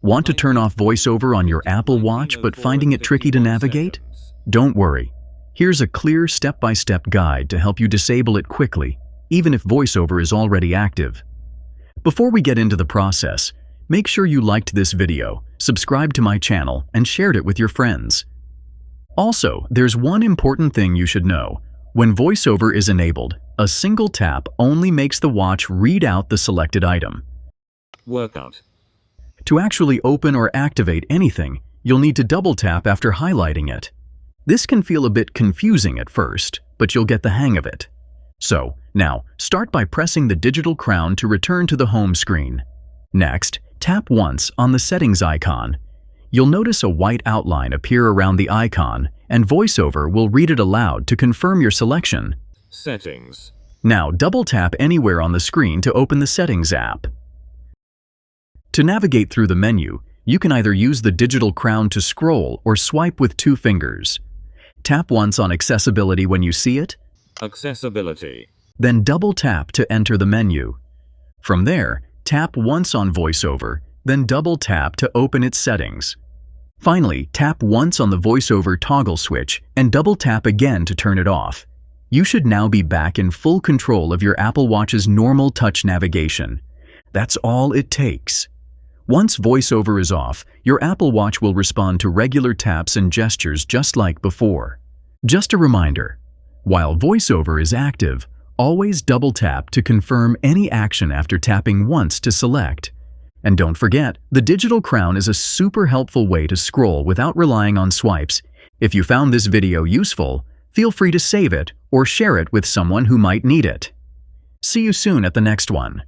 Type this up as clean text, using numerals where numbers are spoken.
Want to turn off VoiceOver on your Apple Watch but finding it tricky to navigate? Don't worry. Here's a clear step-by-step guide to help you disable it quickly, even if VoiceOver is already active. Before we get into the process, make sure you liked this video, subscribed to my channel, and shared it with your friends. Also, there's one important thing you should know. When VoiceOver is enabled, a single tap only makes the watch read out the selected item. Workout. To actually open or activate anything, you'll need to double tap after highlighting it. This can feel a bit confusing at first, but you'll get the hang of it. So, now, start by pressing the digital crown to return to the home screen. Next, tap once on the settings icon. You'll notice a white outline appear around the icon, and VoiceOver will read it aloud to confirm your selection. Settings. Now, double tap anywhere on the screen to open the Settings app. To navigate through the menu, you can either use the digital crown to scroll or swipe with 2 fingers. Tap once on Accessibility when you see it. Accessibility. Then double tap to enter the menu. From there, tap once on VoiceOver, then double tap to open its settings. Finally, tap once on the VoiceOver toggle switch and double tap again to turn it off. You should now be back in full control of your Apple Watch's normal touch navigation. That's all it takes. Once VoiceOver is off, your Apple Watch will respond to regular taps and gestures just like before. Just a reminder, while VoiceOver is active, always double tap to confirm any action after tapping once to select. And don't forget, the digital crown is a super helpful way to scroll without relying on swipes. If you found this video useful, feel free to save it or share it with someone who might need it. See you soon at the next one.